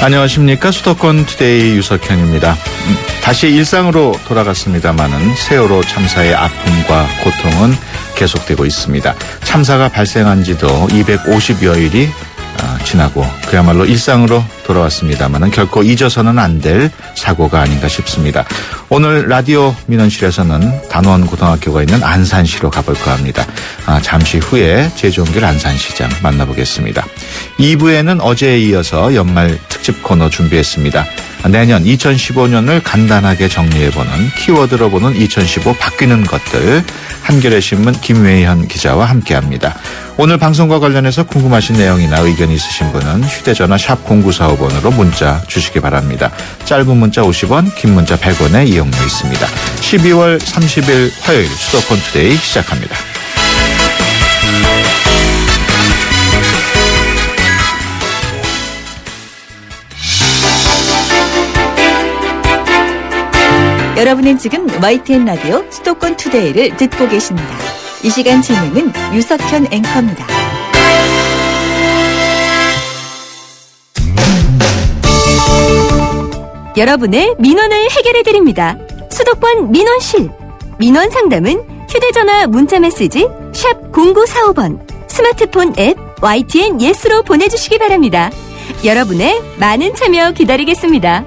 안녕하십니까. 수도권 투데이 유석현입니다. 다시 일상으로 돌아갔습니다마는 세월호 참사의 아픔과 고통은 계속되고 있습니다. 참사가 발생한 지도 250여일이 지나고 그야말로 일상으로 돌아왔습니다마는 결코 잊어서는 안 될 사고가 아닌가 싶습니다. 오늘 라디오 민원실에서는 단원고등학교가 있는 안산시로 가볼까 합니다. 잠시 후에 제주온길 안산시장 만나보겠습니다. 2부에는 어제에 이어서 연말 특집 코너 준비했습니다. 내년 2015년을 간단하게 정리해보는 키워드로 보는 2015 바뀌는 것들, 한겨레 신문 김외현 기자와 함께합니다. 오늘 방송과 관련해서 궁금하신 내용이나 의견 있으신 분은 휴대전화 샵 0945번으로 문자 주시기 바랍니다. 짧은 문자 50원, 긴 문자 100원의 이용료 있습니다. 12월 30일 화요일 수도권 투데이 시작합니다. 여러분은 지금 YTN 라디오 수도권 투데이를 듣고 계십니다. 이 시간 진행은 유석현 앵커입니다. 여러분의 민원을 해결해드립니다. 수도권 민원실. 민원 상담은 휴대전화 문자메시지 샵 0945번, 스마트폰 앱 YTN 예스로 보내주시기 바랍니다. 여러분의 많은 참여 기다리겠습니다.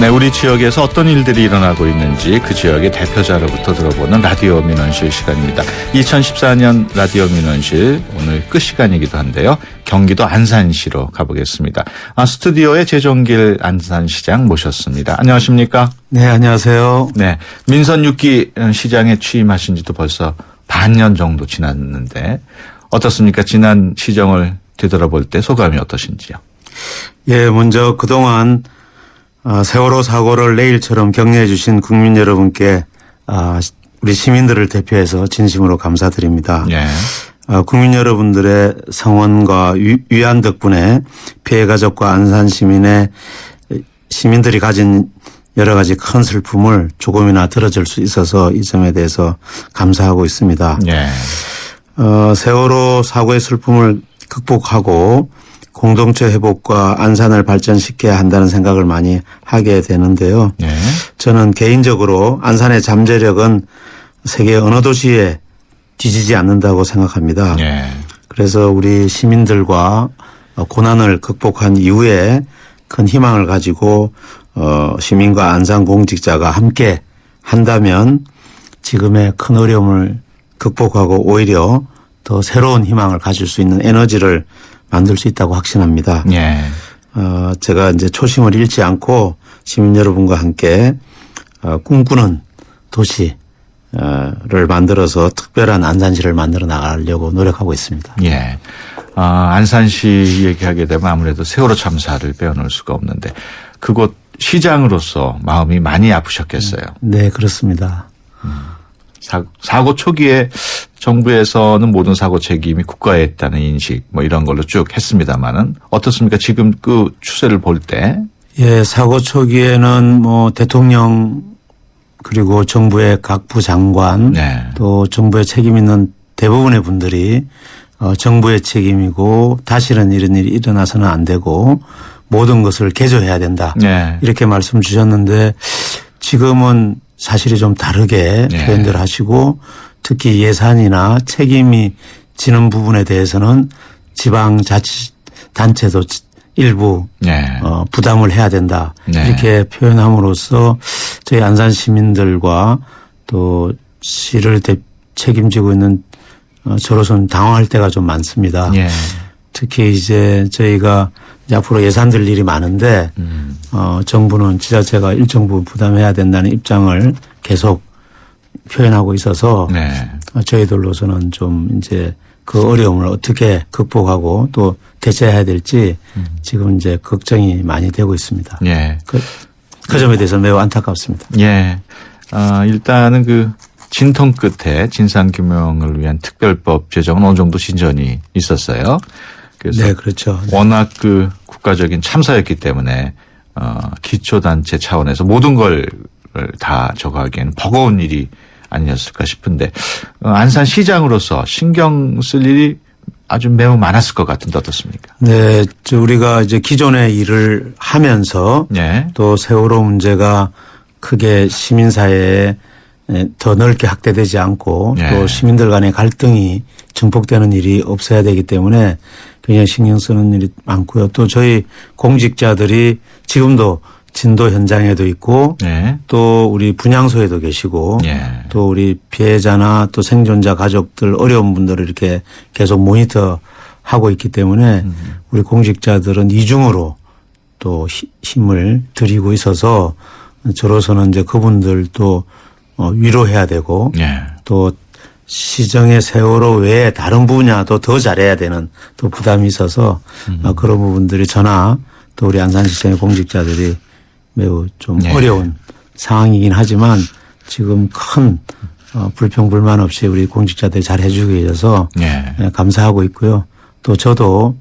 네, 우리 지역에서 어떤 일들이 일어나고 있는지 그 지역의 대표자로부터 들어보는 라디오 민원실 시간입니다. 2014년 라디오 민원실 오늘 끝 시간이기도 한데요. 경기도 안산시로 가보겠습니다. 스튜디오에 제주온길 안산시장 모셨습니다. 안녕하십니까? 네, 안녕하세요. 네, 민선 6기 시장에 취임하신 지도 벌써 반년 정도 지났는데 어떻습니까? 지난 시정을 되돌아볼 때 소감이 어떠신지요? 예, 먼저 그동안 세월호 사고를 내일처럼 격려해 주신 국민 여러분께 우리 시민들을 대표해서 진심으로 감사드립니다. 예. 국민 여러분들의 성원과 위안 덕분에 피해 가족과 안산 시민들이 가진 여러 가지 큰 슬픔을 조금이나 덜어줄 수 있어서 이 점에 대해서 감사하고 있습니다. 예. 세월호 사고의 슬픔을 극복하고 공동체 회복과 안산을 발전시켜야 한다는 생각을 많이 하게 되는데요. 네. 저는 개인적으로 안산의 잠재력은 세계 어느 도시에 뒤지지 않는다고 생각합니다. 네. 그래서 우리 시민들과 고난을 극복한 이후에 큰 희망을 가지고 시민과 안산 공직자가 함께 한다면 지금의 큰 어려움을 극복하고 오히려 더 새로운 희망을 가질 수 있는 에너지를 만들 수 있다고 확신합니다. 예. 제가 이제 초심을 잃지 않고 시민 여러분과 함께 꿈꾸는 도시를 만들어서 특별한 안산시를 만들어 나가려고 노력하고 있습니다. 예. 안산시 얘기하게 되면 아무래도 세월호 참사를 빼어놓을 수가 없는데 그곳 시장으로서 마음이 많이 아프셨겠어요. 네, 그렇습니다. 사고 초기에 정부에서는 모든 사고 책임이 국가에 있다는 인식 이런 걸로 쭉 했습니다만은 어떻습니까? 지금 그 추세를 볼 때. 예, 사고 초기에는 대통령 그리고 정부의 각 부장관 네. 또 정부의 책임 있는 대부분의 분들이 정부의 책임이고 다시는 이런 일이 일어나서는 안 되고 모든 것을 개조해야 된다. 네. 이렇게 말씀 주셨는데 지금은 사실이 좀 다르게 표현들 하시고 특히 예산이나 책임이 지는 부분에 대해서는 지방자치단체도 일부 부담을 해야 된다. 이렇게 표현함으로써 저희 안산 시민들과 또 시를 책임지고 있는 저로서는 당황할 때가 좀 많습니다. 특히 이제 저희가 이제 앞으로 예산들 일이 많은데 정부는 지자체가 일정 부분 부담해야 된다는 입장을 계속 표현하고 있어서 저희들로서는 좀 이제 그 어려움을 어떻게 극복하고 또 대처해야 될지 지금 이제 걱정이 많이 되고 있습니다. 그 점에 대해서 매우 안타깝습니다. 일단은 그 진통 끝에 진상규명을 위한 특별법 제정은 어느 정도 진전이 있었어요. 그래서 네, 그렇죠. 워낙 그 국가적인 참사였기 때문에 기초단체 차원에서 모든 걸 다 저거 하기에는 버거운 일이 아니었을까 싶은데 안산시장으로서 신경 쓸 일이 아주 매우 많았을 것 같은데 어떻습니까? 네, 우리가 이제 기존의 일을 하면서 네. 또 세월호 문제가 크게 시민사회에 더 넓게 확대되지 않고 네. 또 시민들 간의 갈등이 증폭되는 일이 없어야 되기 때문에 굉장히 신경 쓰는 일이 많고요. 또 저희 공직자들이 지금도 진도 현장에도 있고 네. 또 우리 분향소에도 계시고 네. 또 우리 피해자나 또 생존자 가족들 어려운 분들을 이렇게 계속 모니터하고 있기 때문에 우리 공직자들은 이중으로 또 힘을 들이고 있어서 저로서는 이제 그분들도 위로해야 되고 네. 또 시정의 세월호 외에 다른 분야도 더 잘해야 되는 또 부담이 있어서 그런 부분들이 저나 또 우리 안산시청의 공직자들이 매우 좀 네. 어려운 상황이긴 하지만 지금 큰 불평불만 없이 우리 공직자들이 잘 해주고 계셔서 네. 감사하고 있고요. 또 저도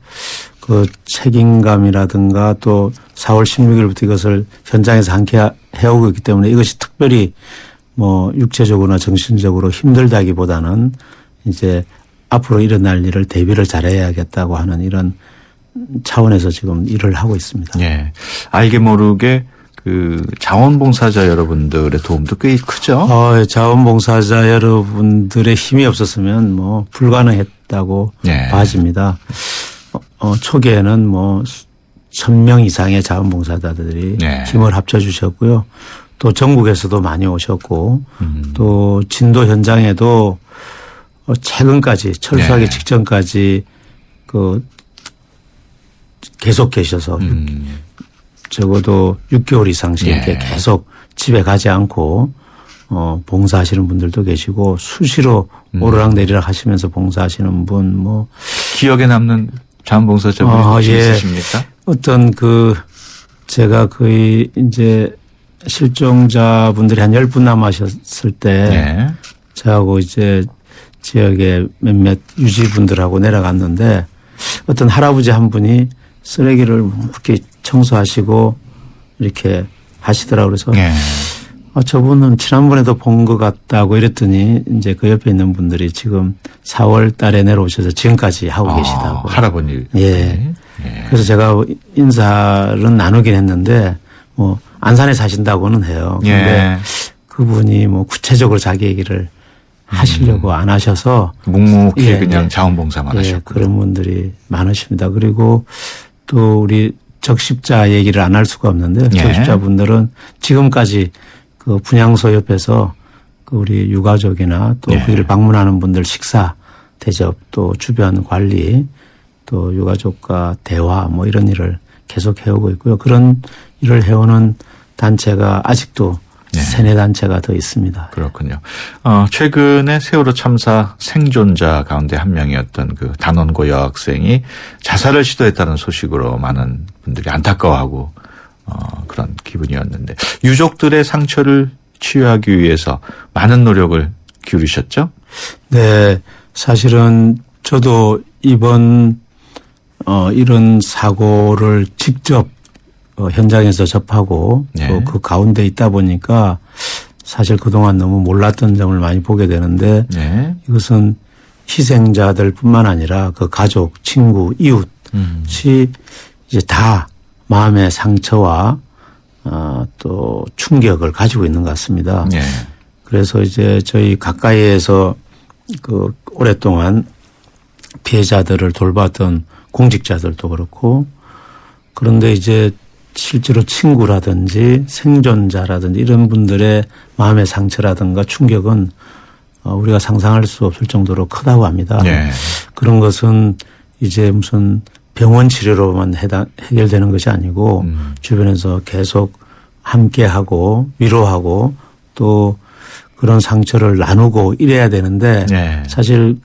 그 책임감이라든가 또 4월 16일부터 이것을 현장에서 함께 해오고 있기 때문에 이것이 특별히 뭐 육체적으로나 정신적으로 힘들다기보다는 이제 앞으로 일어날 일을 대비를 잘해야겠다고 하는 이런 차원에서 지금 일을 하고 있습니다. 예. 알게 모르게 그 자원봉사자 여러분들의 도움도 꽤 크죠? 자원봉사자 여러분들의 힘이 없었으면 뭐 불가능했다고 예. 봐집니다. 초기에는 뭐 1000명 이상의 자원봉사자들이 예. 힘을 합쳐주셨고요. 또 전국에서도 많이 오셨고 또 진도 현장에도 최근까지 철수하기 예. 직전까지 그 계속 계셔서 적어도 6개월 이상씩 예. 이렇게 계속 집에 가지 않고 봉사하시는 분들도 계시고 수시로 오르락내리락 하시면서 봉사하시는 분 뭐 기억에 남는 자원봉사자분이 혹시 예. 있으십니까? 어떤 제가 거의 이제 실종자분들이 한 10분 남으셨을 때 예. 저하고 이제 지역의 몇몇 유지분들하고 내려갔는데 어떤 할아버지 한 분이 쓰레기를 이렇게 청소하시고 이렇게 하시더라고요. 그래서 예. 저분은 지난번에도 본 것 같다고 이랬더니 이제 그 옆에 있는 분들이 지금 4월 달에 내려오셔서 지금까지 하고 계시다고. 할아버지. 예. 예. 그래서 제가 인사를 나누긴 했는데 뭐 안산에 사신다고는 해요. 그런데 예. 그분이 뭐 구체적으로 자기 얘기를 하시려고 안 하셔서 묵묵히 예, 그냥 예. 자원봉사만 예, 하셨고. 그런 분들이 많으십니다. 그리고 또 우리 적십자 얘기를 안 할 수가 없는데 예. 적십자분들은 지금까지 그 분향소 옆에서 그 우리 유가족이나 또 예. 거기를 방문하는 분들 식사 대접 또 주변 관리 또 유가족과 대화 뭐 이런 일을 계속 해오고 있고요. 그런 일을 해오는 단체가 아직도 예. 세네 단체가 더 있습니다. 그렇군요. 최근에 세월호 참사 생존자 가운데 한 명이었던 그 단원고 여학생이 자살을 시도했다는 소식으로 많은 분들이 안타까워하고 그런 기분이었는데 유족들의 상처를 치유하기 위해서 많은 노력을 기울이셨죠? 네, 사실은 저도 이번 이런 사고를 직접 현장에서 접하고 네. 또 그 가운데 있다 보니까 사실 그동안 너무 몰랐던 점을 많이 보게 되는데 네. 이것은 희생자들 뿐만 아니라 그 가족, 친구, 이웃이 이제 다 마음의 상처와 또 충격을 가지고 있는 것 같습니다. 네. 그래서 이제 저희 가까이에서 그 오랫동안 피해자들을 돌봤던 공직자들도 그렇고 그런데 이제 실제로 친구라든지 생존자라든지 이런 분들의 마음의 상처라든가 충격은 우리가 상상할 수 없을 정도로 크다고 합니다. 네. 그런 것은 이제 무슨 병원 치료로만 해결되는 것이 아니고 주변에서 계속 함께하고 위로하고 또 그런 상처를 나누고 이래야 되는데 네. 사실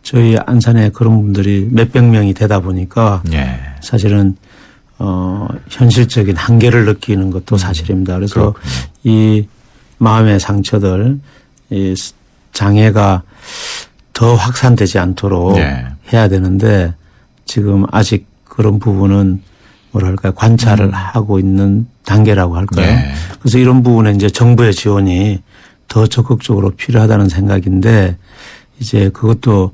저희 안산에 그런 분들이 몇백 명이 되다 보니까 네. 사실은 현실적인 한계를 느끼는 것도 사실입니다. 그래서 그렇군요. 이 마음의 상처들, 이 장애가 더 확산되지 않도록 네. 해야 되는데 지금 아직 그런 부분은 뭐랄까요 관찰을 하고 있는 단계라고 할까요. 네. 그래서 이런 부분에 이제 정부의 지원이 더 적극적으로 필요하다는 생각인데 이제 그것도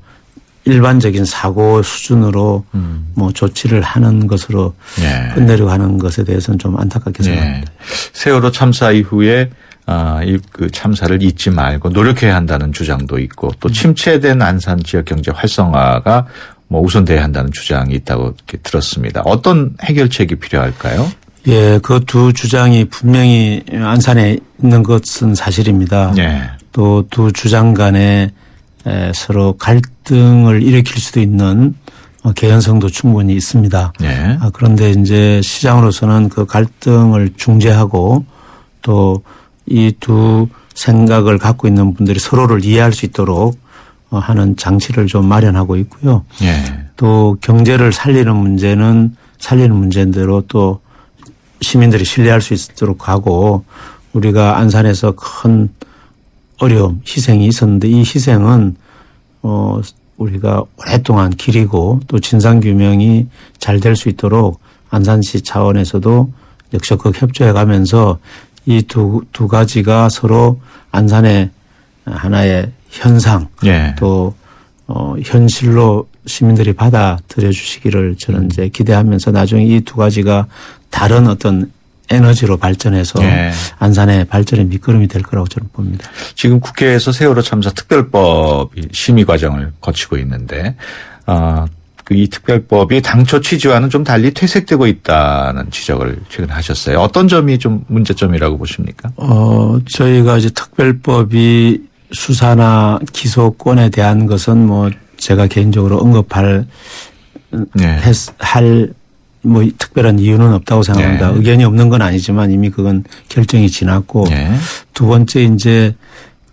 일반적인 사고 수준으로 뭐 조치를 하는 것으로 예. 끝내려고 하는 것에 대해서는 좀 안타깝게 생각합니다. 예. 세월호 참사 이후에 그 참사를 잊지 말고 노력해야 한다는 주장도 있고 또 침체된 안산 지역 경제 활성화가 뭐 우선돼야 한다는 주장이 있다고 이렇게 들었습니다. 어떤 해결책이 필요할까요? 예, 그 두 주장이 분명히 안산에 있는 것은 사실입니다. 예. 또 두 주장 간에 서로 갈등을 일으킬 수도 있는 개연성도 충분히 있습니다. 예. 그런데 이제 시장으로서는 그 갈등을 중재하고 또 이 두 생각을 갖고 있는 분들이 서로를 이해할 수 있도록 하는 장치를 좀 마련하고 있고요. 예. 또 경제를 살리는 문제는 살리는 문제대로 또 시민들이 신뢰할 수 있도록 하고 우리가 안산에서 큰 어려움, 희생이 있었는데 이 희생은 우리가 오랫동안 기리고 또 진상규명이 잘 될 수 있도록 안산시 차원에서도 적극 협조해 가면서 이 두 가지가 서로 안산의 하나의 현상 예. 또 현실로 시민들이 받아들여 주시기를 저는 이제 기대하면서 나중에 이 두 가지가 다른 어떤 에너지로 발전해서 예. 안산의 발전의 밑거름이 될 거라고 저는 봅니다. 지금 국회에서 세월호 참사 특별법 심의 과정을 거치고 있는데 이 특별법이 당초 취지와는 좀 달리 퇴색되고 있다는 지적을 최근에 하셨어요. 어떤 점이 좀 문제점이라고 보십니까? 저희가 이제 특별법이 수사나 기소권에 대한 것은 뭐 제가 개인적으로 언급할 네. 할 뭐 특별한 이유는 없다고 생각합니다. 네. 의견이 없는 건 아니지만 이미 그건 결정이 지났고 네. 두 번째 이제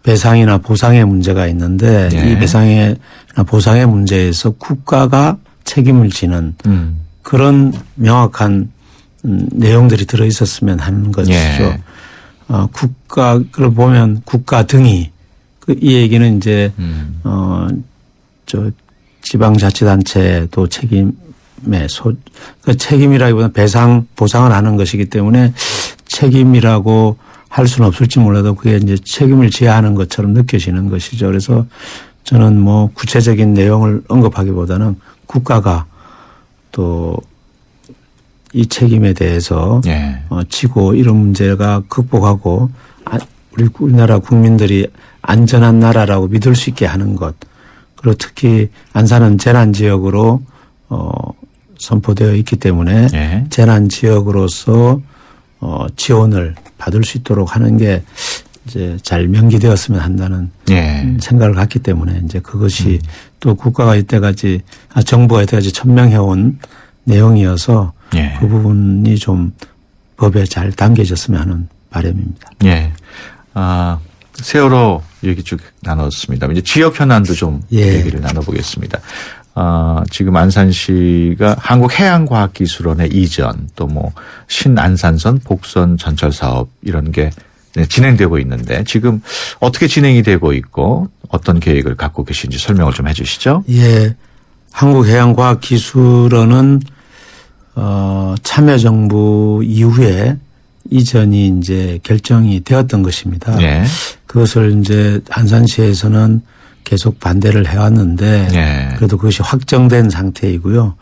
배상이나 보상의 문제가 있는데 네. 이 배상이나 보상의 문제에서 국가가 책임을 지는 그런 명확한 내용들이 들어 있었으면 하는 것이죠. 네. 국가를 보면 국가 등이 이 얘기는 이제 지방자치단체도 그 책임이라기보다 배상 보상을 하는 것이기 때문에 책임이라고 할 수는 없을지 몰라도 그게 이제 책임을 져야 하는 것처럼 느껴지는 것이죠. 그래서 저는 뭐 구체적인 내용을 언급하기보다는 국가가 또 이 책임에 대해서 예. 지고 이런 문제가 극복하고 우리나라 국민들이 안전한 나라라고 믿을 수 있게 하는 것. 그리고 특히 안산은 재난 지역으로 선포되어 있기 때문에 예. 재난 지역으로서 지원을 받을 수 있도록 하는 게 이제 잘 명기되었으면 한다는 예. 생각을 갖기 때문에 이제 그것이 또 국가가 이때까지 정부가 이때까지 천명해온 내용이어서 예. 그 부분이 좀 법에 잘 담겨졌으면 하는 바람입니다. 예. 세월호 얘기 쭉 나눴습니다. 이제 지역 현안도 좀 예. 얘기를 나눠보겠습니다. 지금 안산시가 한국해양과학기술원의 이전 또 뭐 신안산선 복선 전철 사업 이런 게 진행되고 있는데 지금 어떻게 진행이 되고 있고 어떤 계획을 갖고 계신지 설명을 좀 해 주시죠. 예. 한국해양과학기술원은 참여정부 이후에 이전이 이제 결정이 되었던 것입니다. 예. 그것을 이제 안산시에서는 계속 반대를 해왔는데 예. 그래도 그것이 확정된 상태이고요.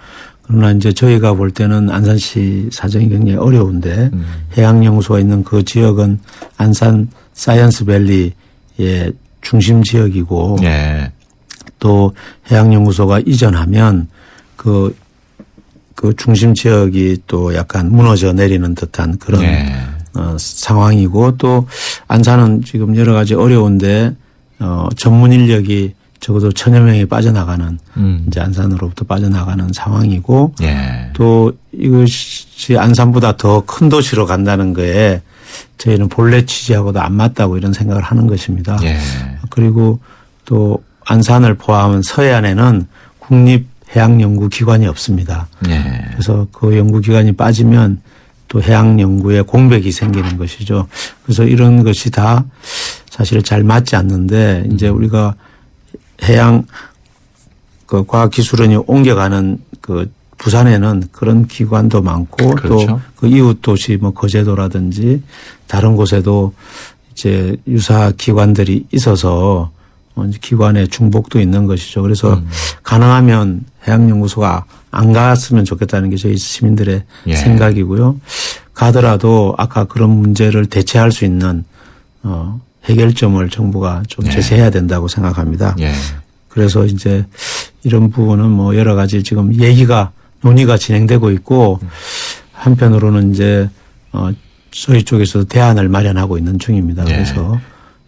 그러나 이제 저희가 볼 때는 안산시 사정이 굉장히 어려운데 해양연구소가 있는 그 지역은 안산 사이언스밸리의 중심 지역이고 예. 또 해양연구소가 이전하면 그 중심 지역이 또 약간 무너져 내리는 듯한 그런 예. 상황이고 또 안산은 지금 여러 가지 어려운데 전문 인력이 적어도 1000여 명이 빠져나가는 이제 안산으로부터 빠져나가는 상황이고 예. 또 이것이 안산보다 더 큰 도시로 간다는 거에 저희는 본래 취지하고도 안 맞다고 이런 생각을 하는 것입니다. 예. 그리고 또 안산을 포함한 서해안에는 국립해양연구기관이 없습니다. 예. 그래서 그 연구기관이 빠지면 또 해양연구에 공백이 생기는 것이죠. 그래서 이런 것이 다 사실 잘 맞지 않는데 이제 우리가 해양 그 과학기술원이 옮겨가는 그 부산에는 그런 기관도 많고 그렇죠. 또 그 이웃 도시 뭐 거제도라든지 다른 곳에도 이제 유사 기관들이 있어서 기관의 중복도 있는 것이죠. 그래서 가능하면 해양연구소가 안 갔으면 좋겠다는 게 저희 시민들의 예. 생각이고요. 가더라도 아까 그런 문제를 대체할 수 있는 해결점을 정부가 좀 제시해야 된다고 생각합니다. 예. 그래서 이제 이런 부분은 뭐 여러 가지 지금 논의가 진행되고 있고 한편으로는 이제 저희 쪽에서도 대안을 마련하고 있는 중입니다. 그래서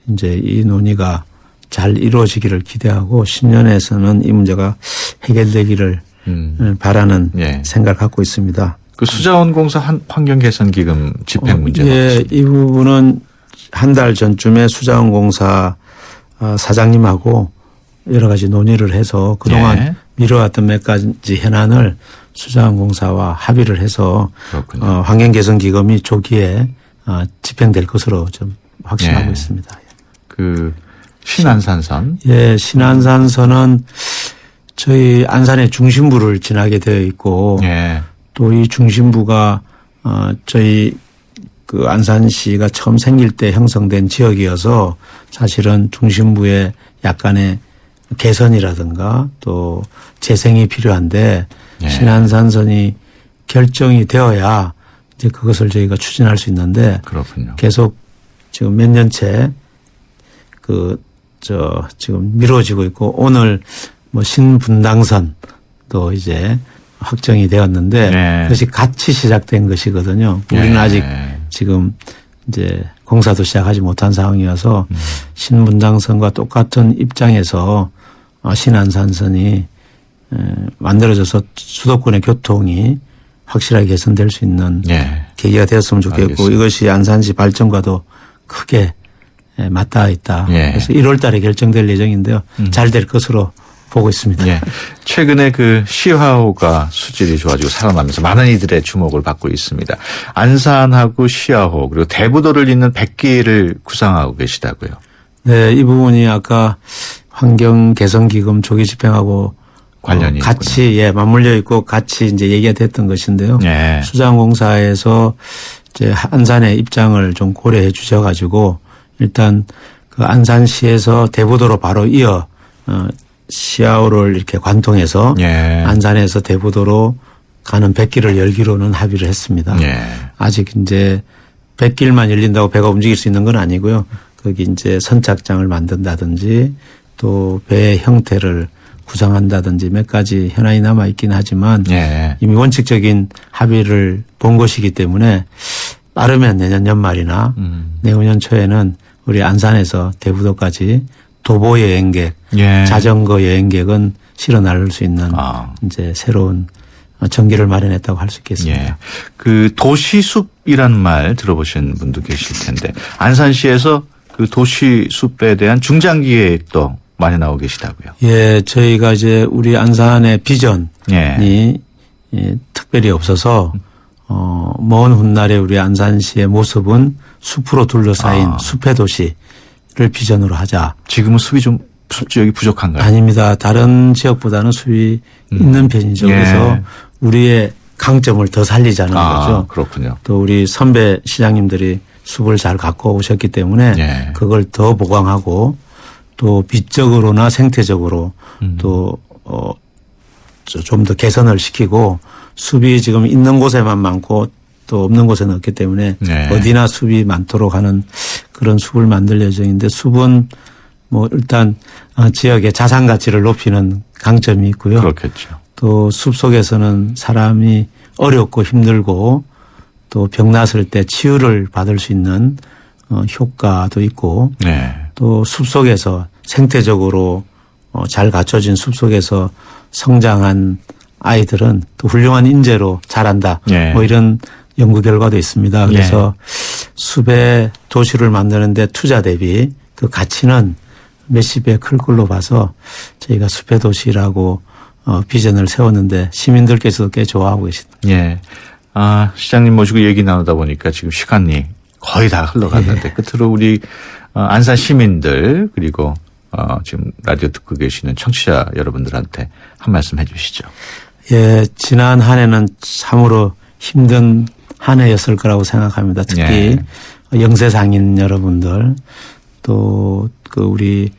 이제 이 논의가 잘 이루어지기를 기대하고 10년에서는 이 문제가 해결되기를 바라는 생각을 갖고 있습니다. 그 수자원공사 환경개선기금 집행 문제가 있습니다. 이 부분은 한 달 전쯤에 수자원공사 사장님하고 여러 가지 논의를 해서 그동안 미뤄왔던 몇 가지 현안을 수자원공사와 합의를 해서 환경개선기금이 조기에 집행될 것으로 좀 확신하고 있습니다. 그 신안산선. 예, 신안산선은 저희 안산의 중심부를 지나게 되어 있고 또 이 중심부가 저희 그 안산시가 처음 생길 때 형성된 지역이어서 사실은 중심부에 약간의 개선이라든가 또 재생이 필요한데 신안산선이 결정이 되어야 이제 그것을 저희가 추진할 수 있는데 그렇군요. 계속 지금 몇 년째 지금 미뤄지고 있고 오늘 뭐 신분당선도 이제 확정이 되었는데 그것이 같이 시작된 것이거든요. 우리는 아직 지금 이제 공사도 시작하지 못한 상황이어서 신분당선과 똑같은 입장에서 신안산선이 만들어져서 수도권의 교통이 확실하게 개선될 수 있는 계기가 되었으면 좋겠고 알겠습니다. 이것이 안산시 발전과도 크게 맞닿아 있다. 그래서 1월 달에 결정될 예정인데요. 잘 될 것으로 보고 있습니다. 최근에 그 시화호가 수질이 좋아지고 살아나면서 많은 이들의 주목을 받고 있습니다. 안산하고 시화호 그리고 대부도를 잇는 백기를 구상하고 계시다고요. 네, 이 부분이 아까 환경개선기금 조기 집행하고 관련이 같이 맞물려 있고 같이 이제 얘기가 됐던 것인데요. 수자원공사에서 이제 안산의 입장을 좀 고려해 주셔가지고 일단 그 안산시에서 대부도로 바로 이어 시아호를 이렇게 관통해서 안산에서 대부도로 가는 백길을 열기로는 합의를 했습니다. 아직 이제 백길만 열린다고 배가 움직일 수 있는 건 아니고요. 거기 이제 선착장을 만든다든지 또 배의 형태를 구상한다든지 몇 가지 현안이 남아 있긴 하지만 이미 원칙적인 합의를 본 것이기 때문에 빠르면 내년 연말이나 내후년 초에는 우리 안산에서 대부도까지 도보 여행객, 자전거 여행객은 실어 나를 수 있는 이제 새로운 전기를 마련했다고 할 수 있겠습니다. 그 도시숲이라는 말 들어보신 분도 계실 텐데 안산시에서 그 도시숲에 대한 중장기 계획도 많이 나오고 계시다고요. 예, 저희가 이제 우리 안산의 비전이 특별히 없어서 먼 훗날에 우리 안산시의 모습은 숲으로 둘러싸인 숲의 도시를 비전으로 하자. 지금은 숲 지역이 부족한가요? 아닙니다. 다른 지역보다는 숲이 있는 편이죠. 그래서 우리의 강점을 더 살리자는 거죠. 그렇군요. 또 우리 선배 시장님들이 숲을 잘 갖고 오셨기 때문에 그걸 더 보강하고 또 빛적으로나 생태적으로 또 좀 더 개선을 시키고 숲이 지금 있는 곳에만 많고 또 없는 곳에는 없기 때문에 어디나 숲이 많도록 하는 그런 숲을 만들 예정인데 숲은 뭐 일단 지역의 자산 가치를 높이는 강점이 있고요. 그렇겠죠. 또 숲 속에서는 사람이 어렵고 힘들고 또 병났을 때 치유를 받을 수 있는 효과도 있고 또 숲 속에서 생태적으로 잘 갖춰진 숲 속에서 성장한 아이들은 또 훌륭한 인재로 자란다. 뭐 이런 연구 결과도 있습니다. 그래서 숲의 도시를 만드는데 투자 대비 그 가치는 몇십 배 클 걸로 봐서 저희가 숲의 도시라고 비전을 세웠는데 시민들께서도 꽤 좋아하고 계십니다. 시장님 모시고 얘기 나누다 보니까 지금 시간이 거의 다 흘러갔는데 끝으로 우리 안산 시민들 그리고 지금 라디오 듣고 계시는 청취자 여러분들한테 한 말씀 해 주시죠. 지난 한 해는 참으로 힘든 한 해였을 거라고 생각합니다. 특히 영세상인 여러분들 또 그 우리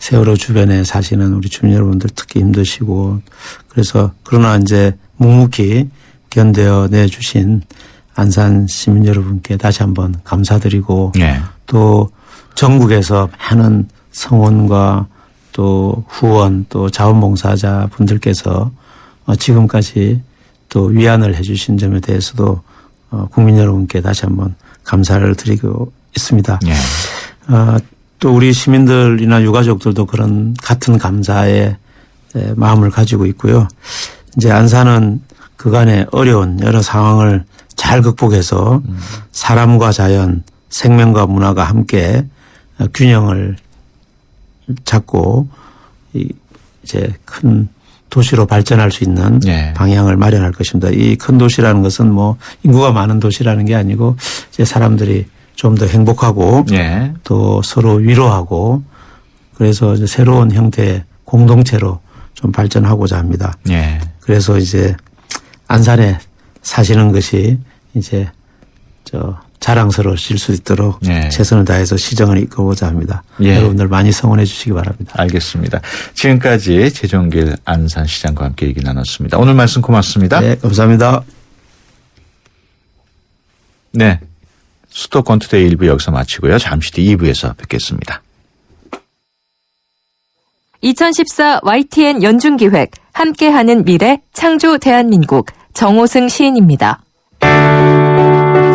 세월호 주변에 사시는 우리 주민 여러분들 특히 힘드시고 그래서 그러나 이제 묵묵히 견뎌 내주신 안산 시민 여러분께 다시 한번 감사드리고 또 전국에서 많은 성원과 또 후원 또 자원봉사자 분들께서 지금까지 또 위안을 해 주신 점에 대해서도 국민 여러분께 다시 한번 감사를 드리고 있습니다. 또 우리 시민들이나 유가족들도 그런 같은 감사의 마음을 가지고 있고요. 이제 안산은 그간의 어려운 여러 상황을 잘 극복해서 사람과 자연, 생명과 문화가 함께 균형을 잡고 이제 큰 도시로 발전할 수 있는 방향을 마련할 것입니다. 이 큰 도시라는 것은 뭐 인구가 많은 도시라는 게 아니고 이제 사람들이 좀 더 행복하고 또 서로 위로하고 그래서 이제 새로운 형태의 공동체로 좀 발전하고자 합니다. 그래서 이제 안산에 사시는 것이 이제 자랑스러우실 수 있도록 최선을 다해서 시정을 이끌고자 합니다. 여러분들 많이 성원해 주시기 바랍니다. 알겠습니다. 지금까지 최종길 안산시장과 함께 얘기 나눴습니다. 오늘 말씀 고맙습니다. 네, 감사합니다. 네, 수도권 투데이 1부 여기서 마치고요. 잠시 뒤 2부에서 뵙겠습니다. 2014 YTN 연중기획 함께하는 미래 창조 대한민국 정호승 시인입니다.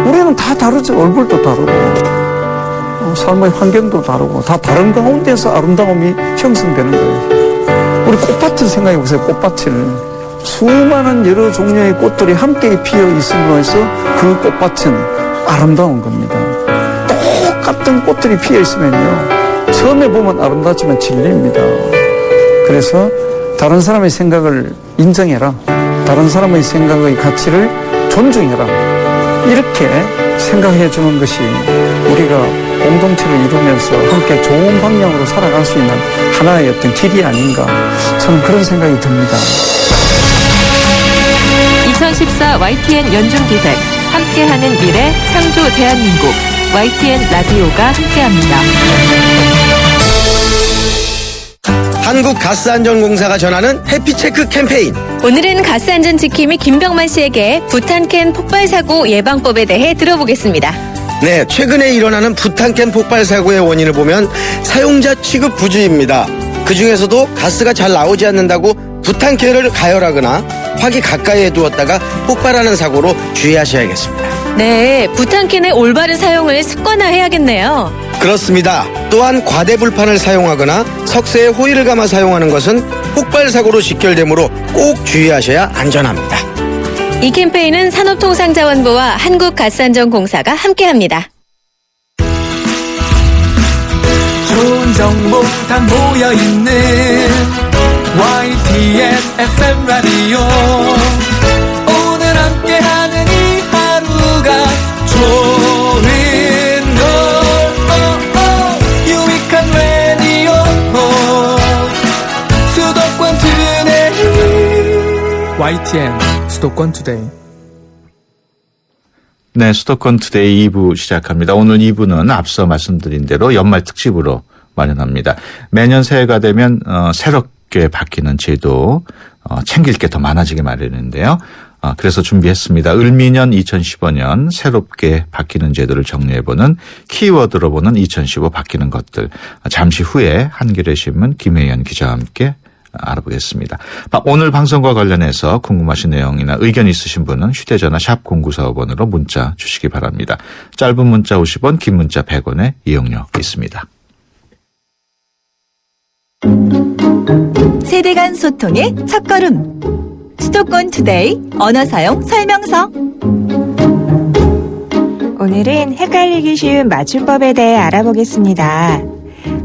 우리는 다 다르죠. 얼굴도 다르고 삶의 환경도 다르고 다 다른 가운데서 아름다움이 형성되는 거예요. 우리 꽃밭을 생각해 보세요. 꽃밭을 수많은 여러 종류의 꽃들이 함께 피어 있음으로 해서 그 꽃밭은 아름다운 겁니다. 똑같은 꽃들이 피어 있으면요 처음에 보면 아름답지만 질립니다. 그래서 다른 사람의 생각을 인정해라. 다른 사람의 생각의 가치를 존중해라. 이렇게 생각해 주는 것이 우리가 공동체를 이루면서 함께 좋은 방향으로 살아갈 수 있는 하나의 어떤 길이 아닌가 저는 그런 생각이 듭니다. 2014 YTN 연중기획 함께하는 미래 창조 대한민국 YTN 라디오가 함께합니다. 한국가스안전공사가 전하는 해피체크 캠페인. 오늘은 가스안전 지킴이 김병만 씨에게 부탄캔 폭발사고 예방법에 대해 들어보겠습니다. 네, 최근에 일어나는 부탄캔 폭발 사고의 원인을 보면 사용자 취급 부주의입니다. 그중에서도 가스가 잘 나오지 않는다고 부탄캔을 가열하거나 화기 가까이에 두었다가 폭발하는 사고로 주의하셔야겠습니다. 네, 부탄캔의 올바른 사용을 습관화해야겠네요. 그렇습니다. 또한 과대불판을 사용하거나 석쇠에 호일을 감아 사용하는 것은 폭발 사고로 직결되므로 꼭 주의하셔야 안전합니다. 이 캠페인은 산업통상자원부와 한국가스안전공사가 함께합니다. 좋은 정보 다 모여있는 YTN FM 라디오 오늘 함께하는 이 하루가 좋은 걸 유익한 라디오 수도권 투데이 YTN 수도권 투데이. 네, 수도권 투데이 2부 시작합니다. 오늘 2부는 앞서 말씀드린 대로 연말 특집으로 마련합니다. 매년 새해가 되면 새롭게 바뀌는 제도 챙길 게 더 많아지게 마련인데요. 그래서 준비했습니다. 을미년 2015년 새롭게 바뀌는 제도를 정리해보는 키워드로 보는 2015 바뀌는 것들. 잠시 후에 한겨레 신문 김혜연 기자와 함께 알아보겠습니다. 오늘 방송과 관련해서 궁금하신 내용이나 의견 있으신 분은 휴대전화 샵 0945번으로 문자 주시기 바랍니다. 짧은 문자 50원, 긴 문자 100원의 이용료 있습니다. 세대 간 소통의 첫걸음. 수도권 투데이 언어사용 설명서. 오늘은 헷갈리기 쉬운 맞춤법에 대해 알아보겠습니다.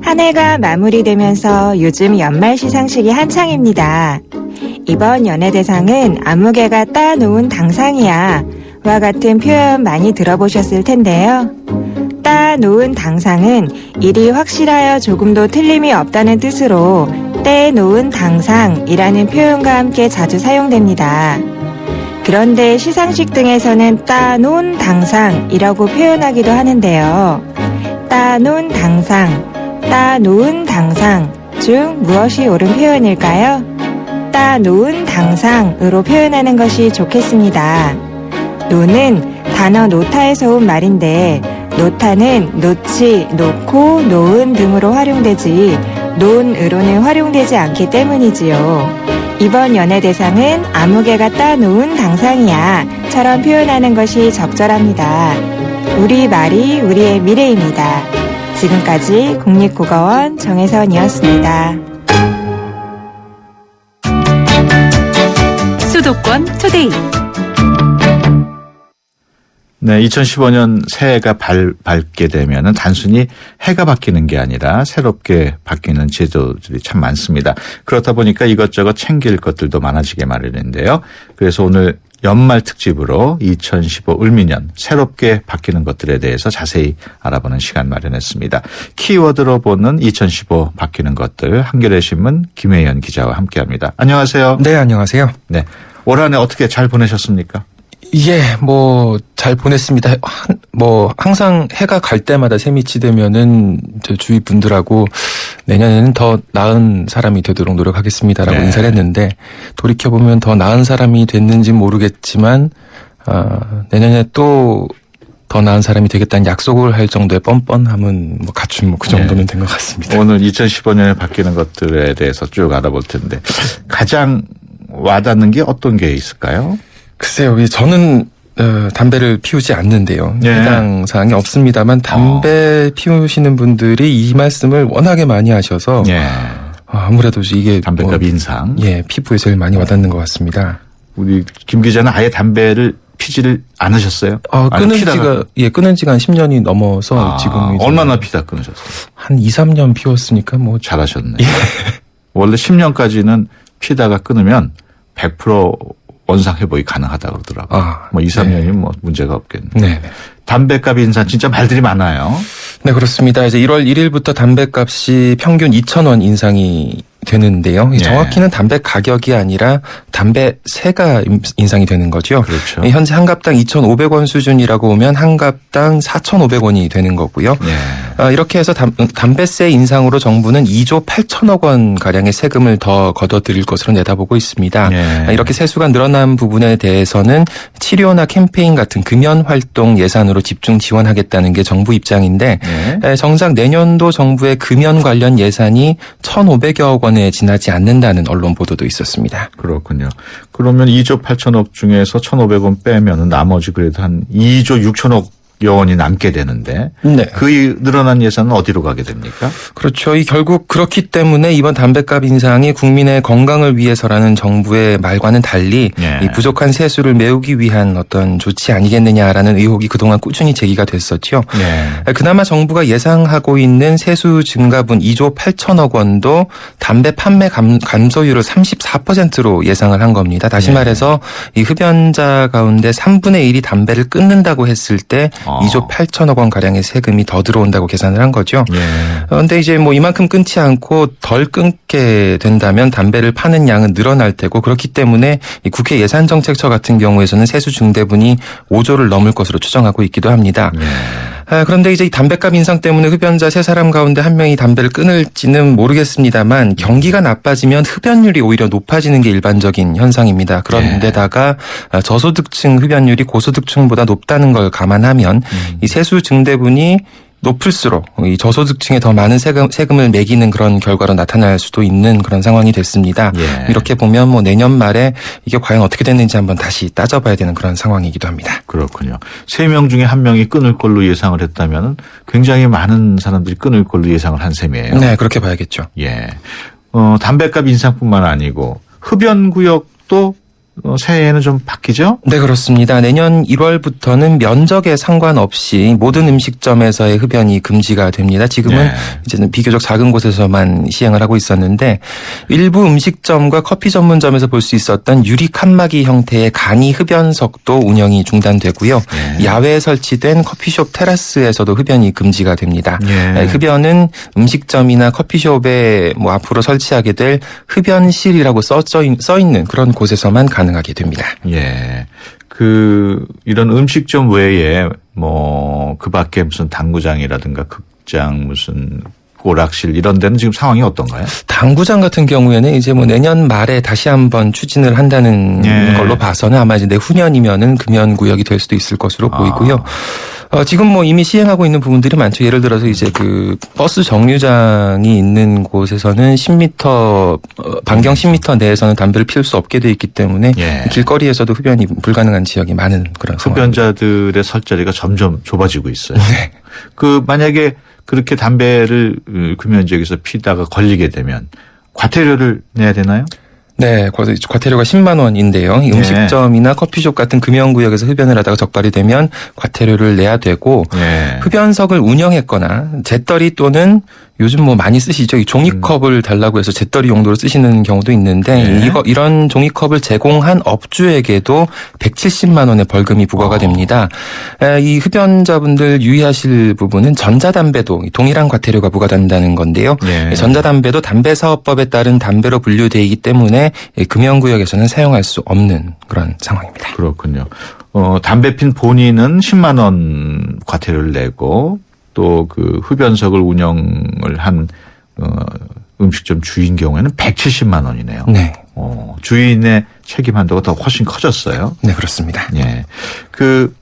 한 해가 마무리되면서 요즘 연말 시상식이 한창입니다. 이번 연예대상은 아무개가 따놓은 당상이야 와 같은 표현 많이 들어보셨을 텐데요. 따놓은 당상은 일이 확실하여 조금도 틀림이 없다는 뜻으로 떼놓은 당상이라는 표현과 함께 자주 사용됩니다. 그런데 시상식 등에서는 따놓은 당상이라고 표현하기도 하는데요. 따놓은 당상, 따놓은 당상 중 무엇이 옳은 표현일까요? 따놓은 당상으로 표현하는 것이 좋겠습니다. 노는 단어 노타에서 온 말인데 노타는 놓지, 놓고, 놓은 등으로 활용되지 논으로는 활용되지 않기 때문이지요. 이번 연애 대상은 아무개가 따놓은 당상이야 처럼 표현하는 것이 적절합니다. 우리 말이 우리의 미래입니다. 지금까지 국립국어원 정혜선이었습니다. 수도권 투데이. 네, 2015년 새해가 밝게 되면은 단순히 해가 바뀌는 게 아니라 새롭게 바뀌는 제도들이 참 많습니다. 그렇다 보니까 이것저것 챙길 것들도 많아지게 마련인데요. 그래서 오늘 연말 특집으로 2015 을미년 새롭게 바뀌는 것들에 대해서 자세히 알아보는 시간 마련했습니다. 키워드로 보는 2015 바뀌는 것들, 한겨레 신문 김혜연 기자와 함께합니다. 안녕하세요. 네, 안녕하세요. 네, 올 한 해 어떻게 잘 보내셨습니까? 예, 잘 보냈습니다. 항상 해가 갈 때마다 새밑이 되면은 저 주위 분들하고 내년에는 더 나은 사람이 되도록 노력하겠습니다라고 네. 인사를 했는데 돌이켜보면 더 나은 사람이 됐는지 모르겠지만, 내년에 또 더 나은 사람이 되겠다는 약속을 할 정도의 뻔뻔함은 갖춘 그 정도는 된 것 같습니다. 오늘 2015년에 바뀌는 것들에 대해서 쭉 알아볼 텐데 가장 와닿는 게 어떤 게 있을까요? 글쎄요, 저는 담배를 피우지 않는데요. 예. 해당 사항이 없습니다만 담배 피우시는 분들이 이 말씀을 워낙에 많이 하셔서 예. 아무래도 이게 담배값 인상. 예, 피부에 제일 많이 와닿는 것 같습니다. 우리 김 기자는 아예 담배를 피지를 않으셨어요? 끊은 지가 한 10년이 넘어서 지금 이제 얼마나 피다 끊으셨어요? 한 2, 3년 피웠으니까 잘하셨네. 예. 원래 10년까지는 피다가 끊으면 100% 원상 회복이 가능하다고 그러더라고요. 2, 3년이면 문제가 없겠네. 네. 담배값 인상 진짜 말들이 많아요. 네, 그렇습니다. 이제 1월 1일부터 담배값이 평균 2,000원 인상이 되는데요. 예. 정확히는 담배 가격이 아니라 담배세가 인상이 되는 거죠. 그렇죠. 현재 한 갑당 2,500원 수준이라고 보면 한 갑당 4,500원이 되는 거고요. 예. 이렇게 해서 담배세 인상으로 정부는 2조 8천억 원 가량의 세금을 더 걷어들일 것으로 내다보고 있습니다. 예. 이렇게 세수가 늘어난 부분에 대해서는 치료나 캠페인 같은 금연 활동 예산으로 집중 지원하겠다는 게 정부 입장인데 예. 정작 내년도 정부의 금연 관련 예산이 1,500여 원에 지나지 않는다는 언론 보도도 있었습니다. 그렇군요. 그러면 2조 8천억 중에서 1,500원 빼면은 나머지 그래도 한 2조 6천억 원이 남게 되는데 네. 그 늘어난 예산은 어디로 가게 됩니까? 그렇죠. 결국 그렇기 때문에 이번 담배값 인상이 국민의 건강을 위해서라는 정부의 말과는 달리 예. 이 부족한 세수를 메우기 위한 어떤 조치 아니겠느냐라는 의혹이 그동안 꾸준히 제기가 됐었죠. 예. 그나마 정부가 예상하고 있는 세수 증가분 2조 8천억 원도 담배 판매 감소율을 34%로 예상을 한 겁니다. 다시 말해서 이 흡연자 가운데 3분의 1이 담배를 끊는다고 했을 때 2조 8천억 원 가량의 세금이 더 들어온다고 계산을 한 거죠. 예. 그런데 이제 이만큼 끊지 않고 덜 끊게 된다면 담배를 파는 양은 늘어날 테고 그렇기 때문에 이 국회 예산정책처 같은 경우에서는 세수 증대분이 5조를 넘을 것으로 추정하고 있기도 합니다. 그런데 이제 이 담배값 인상 때문에 흡연자 3사람 가운데 1명이 담배를 끊을지는 모르겠습니다만 경기가 나빠지면 흡연율이 오히려 높아지는 게 일반적인 현상입니다. 그런데다가 저소득층 흡연율이 고소득층보다 높다는 걸 감안하면 이 세수 증대분이 높을수록 이 저소득층에 더 많은 세금을 매기는 그런 결과로 나타날 수도 있는 그런 상황이 됐습니다. 예. 이렇게 보면 내년 말에 이게 과연 어떻게 됐는지 한번 다시 따져봐야 되는 그런 상황이기도 합니다. 그렇군요. 3명 중에 1명이 끊을 걸로 예상을 했다면 굉장히 많은 사람들이 끊을 걸로 예상을 한 셈이에요. 네, 그렇게 봐야겠죠. 예. 담배값 인상뿐만 아니고 흡연구역도 새해에는 좀 바뀌죠? 네, 그렇습니다. 내년 1월부터는 면적에 상관없이 모든 음식점에서의 흡연이 금지가 됩니다. 지금은 이제는 비교적 작은 곳에서만 시행을 하고 있었는데 일부 음식점과 커피 전문점에서 볼 수 있었던 유리 칸막이 형태의 간이 흡연석도 운영이 중단되고요. 야외에 설치된 커피숍 테라스에서도 흡연이 금지가 됩니다. 흡연은 음식점이나 커피숍에 앞으로 설치하게 될 흡연실이라고 써 있는 그런 곳에서만 가능하게 됩니다. 예. 이런 음식점 외에 그 밖에 무슨 당구장이라든가 극장 무슨 오락실 이런 데는 지금 상황이 어떤가요? 당구장 같은 경우에는 이제 뭐 내년 말에 다시 한번 추진을 한다는 걸로 봐서는 아마 이제 내후년이면은 금연구역이 될 수도 있을 것으로 보이고요. 지금 뭐 이미 시행하고 있는 부분들이 많죠. 예를 들어서 이제 그 버스 정류장이 있는 곳에서는 10m, 반경 10m 내에서는 담배를 피울 수 없게 돼 있기 때문에 길거리에서도 흡연이 불가능한 지역이 많은 그런 상황입니다. 흡연자들의 설 자리가 점점 좁아지고 있어요. 네. 그 만약에 그렇게 담배를 금연 지역에서 피다가 걸리게 되면 과태료를 내야 되나요? 네, 과태료가 10만 원인데요. 음식점이나 커피숍 같은 금연구역에서 흡연을 하다가 적발이 되면 과태료를 내야 되고 흡연석을 운영했거나 재떨이 또는 요즘 뭐 많이 쓰시죠. 이 종이컵을 달라고 해서 재떨이 용도로 쓰시는 경우도 있는데 이런 종이컵을 제공한 업주에게도 170만 원의 벌금이 부과가 됩니다. 이 흡연자분들 유의하실 부분은 전자담배도 동일한 과태료가 부과된다는 건데요. 전자담배도 담배사업법에 따른 담배로 분류되어 있기 때문에 금연구역에서는 사용할 수 없는 그런 상황입니다. 그렇군요. 담배 핀 본인은 10만 원 과태료를 내고 또 그 흡연석을 운영을 한 음식점 주인 경우에는 170만 원이네요. 네. 주인의 책임 한도가 더 훨씬 커졌어요. 네, 그렇습니다. 예. 그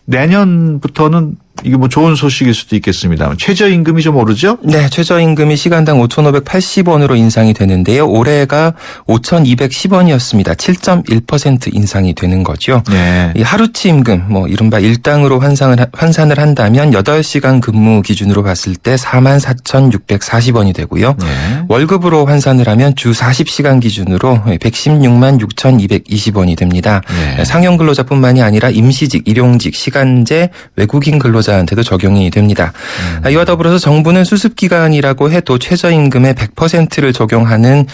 내년부터는 이게 뭐 좋은 소식일 수도 있겠습니다만 최저임금이 좀 오르죠? 네, 최저임금이 시간당 5,580원으로 인상이 되는데요. 올해가 5,210원이었습니다. 7.1% 인상이 되는 거죠. 네. 이 하루치 임금, 뭐 이른바 일당으로 환산을 한다면 8시간 근무 기준으로 봤을 때 44,640원이 되고요. 월급으로 환산을 하면 주 40시간 기준으로 116만 6,220원이 됩니다. 상용 근로자뿐만이 아니라 임시직, 일용직, 시간제, 외국인 근로자한테도 적용이 됩니다. 이와 더불어서 정부는 수습기간이라고 해도 최저임금의 100%를 적용하는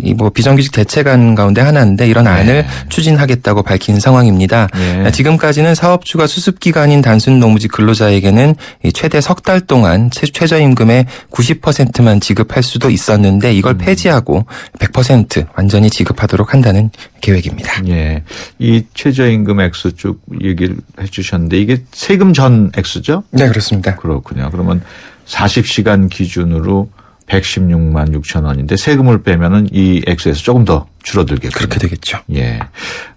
이 뭐 비정규직 대책안 가운데 하나인데 이런 안을 추진하겠다고 밝힌 상황입니다. 지금까지는 사업주가 수습기간인 단순 노무직 근로자에게는 최대 석 달 동안 최저임금의 90%만 지급할 수도 있었는데 이걸 폐지하고 100% 완전히 지급하도록 한다는 계획입니다. 예. 이 최저임금 액수 쭉 얘기를 해 주셨는데 이게 세금 전 액수죠? 네, 그렇습니다. 그렇군요. 그러면 40시간 기준으로 116만 6천 원인데 세금을 빼면은 이 액수에서 조금 더 줄어들겠군요. 그렇게 되겠죠. 예.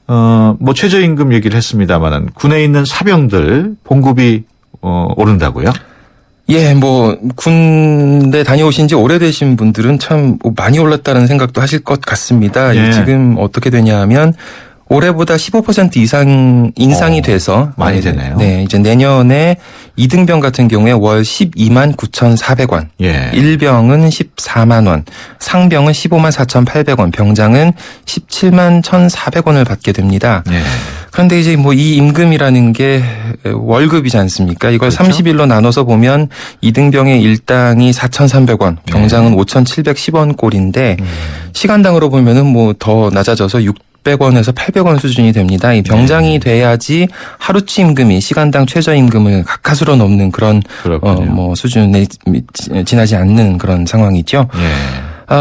뭐 최저임금 얘기를 했습니다만은 군에 있는 사병들 봉급이 오른다고요? 예, 뭐 군대 다녀오신 지 오래되신 분들은 참 많이 올랐다는 생각도 하실 것 같습니다. 지금 어떻게 되냐면 올해보다 15% 이상 인상이 돼서 많이 되네요. 네, 이제 내년에 2등병 같은 경우에 월 12만 9,400원, 일병은 14만 원, 상병은 15만 4,800원, 병장은 17만 1,400원을 받게 됩니다. 그런데 이제 뭐 이 임금이라는 게 월급이지 않습니까? 이걸 30일로 나눠서 보면 2등병의 일당이 4,300원, 병장은 5,710원 꼴인데 시간당으로 보면은 뭐 더 낮아져서 600원에서 800원 수준이 됩니다. 이 병장이 돼야지 하루치 임금이 시간당 최저임금을 가까스로 넘는 그런 뭐 수준에 지나지 않는 그런 상황이죠.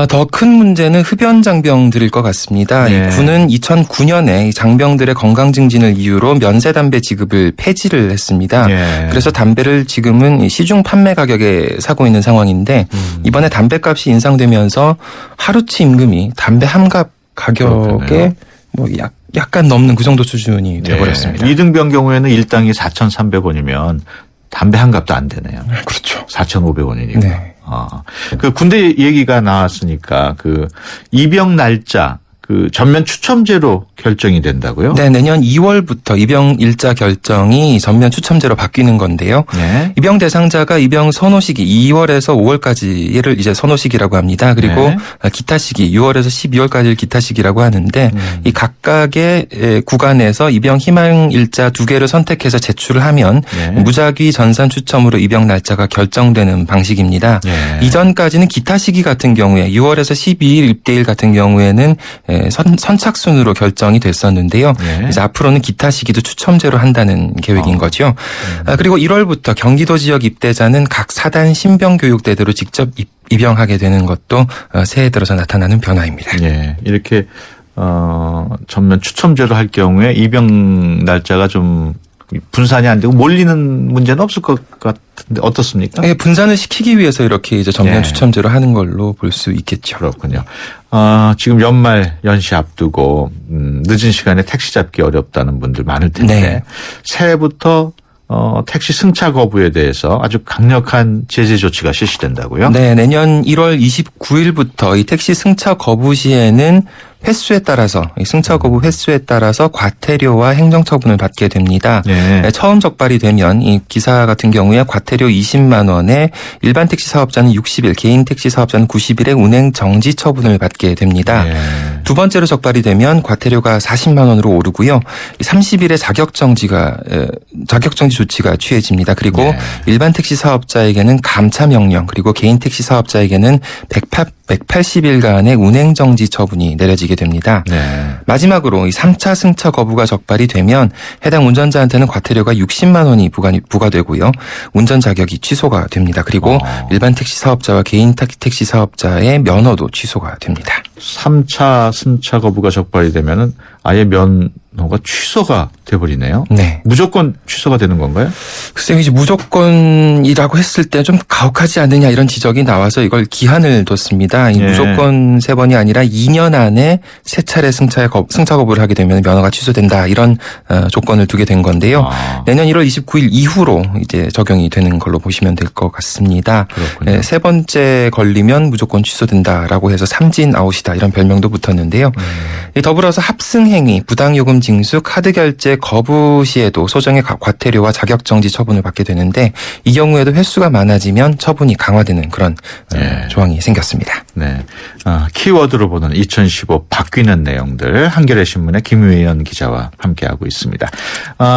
더 큰 문제는 흡연 장병들일 것 같습니다. 이 군은 2009년에 장병들의 건강 증진을 이유로 면세 담배 지급을 폐지를 했습니다. 그래서 담배를 지금은 시중 판매 가격에 사고 있는 상황인데 이번에 담배값이 인상되면서 하루치 임금이 담배 한 갑 가격에 뭐 약간 넘는 그 정도 수준이 돼버렸습니다. 2등병 경우에는 일당이 4,300원이면 담배 한 갑도 안 되네요. 그렇죠. 4,500원이니까. 네. 그 군대 얘기가 나왔으니까 그 입영 날짜 그 전면 추첨제로 결정이 된다고요? 네, 내년 2월부터 입영 일자 결정이 전면 추첨제로 바뀌는 건데요. 입영 대상자가 입영 선호 시기 2월에서 5월까지를 이제 선호 시기라고 합니다. 그리고 기타 시기 6월에서 12월까지를 기타 시기라고 하는데 이 각각의 구간에서 입영 희망 일자 2개를 선택해서 제출을 하면 무작위 전산 추첨으로 입영 날짜가 결정되는 방식입니다. 이전까지는 기타 시기 같은 경우에 6월에서 12일 입대일 같은 경우에는 선착순으로 결정이 됐었는데요. 이제 앞으로는 기타 시기도 추첨제로 한다는 계획인 거죠. 그리고 1월부터 경기도 지역 입대자는 각 사단 신병교육대대로 직접 입영하게 되는 것도 새해 들어서 나타나는 변화입니다. 이렇게 전면 추첨제로 할 경우에 입영 날짜가 좀 분산이 안 되고 몰리는 문제는 없을 것 같은데 어떻습니까? 네, 분산을 시키기 위해서 이렇게 이제 전면 추첨제로 하는 걸로 볼 수 있겠죠. 그렇군요. 지금 연말 연시 앞두고 늦은 시간에 택시 잡기 어렵다는 분들 많을 텐데 네. 새해부터 택시 승차 거부에 대해서 아주 강력한 제재 조치가 실시된다고요? 네, 내년 1월 29일부터 이 택시 승차 거부 시에는 횟수에 따라서 이 승차 거부 횟수에 따라서 과태료와 행정처분을 받게 됩니다. 네. 처음 적발이 되면 이 기사 같은 경우에 과태료 20만 원에 일반 택시 사업자는 60일, 개인 택시 사업자는 90일의 운행 정지 처분을 받게 됩니다. 네. 두 번째로 적발이 되면 과태료가 40만 원으로 오르고요. 30일의 자격정지 조치가 취해집니다. 그리고 네. 일반 택시 사업자에게는 감차 명령, 그리고 개인 택시 사업자에게는 180일간의 운행 정지 처분이 내려지게 됩니다. 네. 마지막으로 이 3차 승차 거부가 적발이 되면 해당 운전자한테는 과태료가 60만 원이 부과되고요. 운전 자격이 취소가 됩니다. 그리고 일반 택시 사업자와 개인 택시 사업자의 면허도 취소가 됩니다. 3차 승차 거부가 적발이 되면은 아예 면허가 취소가 돼버리네요. 네. 무조건 취소가 되는 건가요? 글쎄요, 이제 무조건이라고 했을 때 좀 가혹하지 않느냐 이런 지적이 나와서 이걸 기한을 뒀습니다. 이 무조건 3번이 아니라 2년 안에 3차례 승차 거부를 하게 되면 면허가 취소된다 이런 조건을 두게 된 건데요. 내년 1월 29일 이후로 이제 적용이 되는 걸로 보시면 될 것 같습니다. 그렇군요. 3번째 걸리면 무조건 취소된다라고 해서 삼진 아웃이다 이런 별명도 붙었는데요. 더불어서 합승행위, 부당요금 징수, 카드 결제 거부 시에도 소정의 과태료와 자격정지 처분을 받게 되는데 이 경우에도 횟수가 많아지면 처분이 강화되는 그런 조항이 생겼습니다. 네. 키워드로 보는 2015 바뀌는 내용들 한겨레 신문의 김유연 기자와 함께하고 있습니다.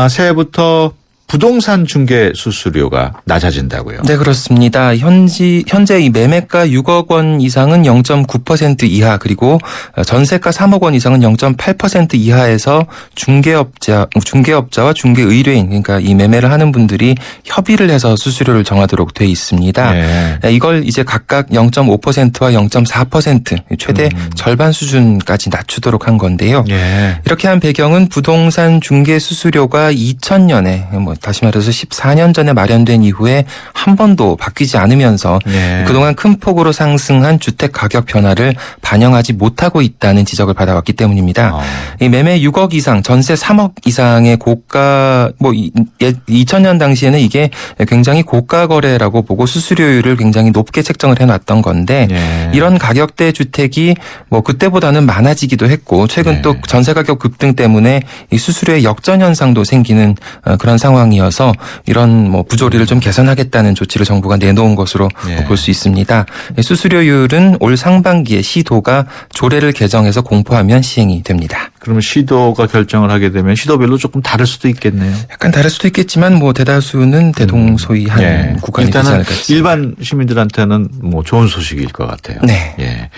새해부터 부동산 중개 수수료가 낮아진다고요? 네, 그렇습니다. 현재 이 매매가 6억 원 이상은 0.9% 이하, 그리고 전세가 3억 원 이상은 0.8% 이하에서 중개업자와 중개의뢰인, 그러니까 이 매매를 하는 분들이 협의를 해서 수수료를 정하도록 돼 있습니다. 네. 이걸 이제 각각 0.5%와 0.4% 최대 절반 수준까지 낮추도록 한 건데요. 네. 이렇게 한 배경은 부동산 중개 수수료가 2000년에 다시 말해서 14년 전에 마련된 이후에 한 번도 바뀌지 않으면서 그동안 큰 폭으로 상승한 주택 가격 변화를 반영하지 못하고 있다는 지적을 받아왔기 때문입니다. 이 매매 6억 이상, 전세 3억 이상의 고가 2000년 당시에는 이게 굉장히 고가 거래라고 보고 수수료율을 굉장히 높게 책정을 해놨던 건데 이런 가격대 주택이 그때보다는 많아지기도 했고 최근 또 전세 가격 급등 때문에 이 수수료의 역전 현상도 생기는 그런 상황이어서 이런 부조리를 좀 개선하겠다는 조치를 정부가 내놓은 것으로 볼 수 있습니다. 수수료율은 올 상반기에 시도가 조례를 개정해서 공포하면 시행이 됩니다. 그러면 시도가 결정을 하게 되면 시도별로 조금 다를 수도 있겠네요. 약간 다를 수도 있겠지만 대다수는 대동소이한 구간이 되지 않을까 싶습니다. 일반 시민들한테는 좋은 소식일 것 같아요. 네. 예.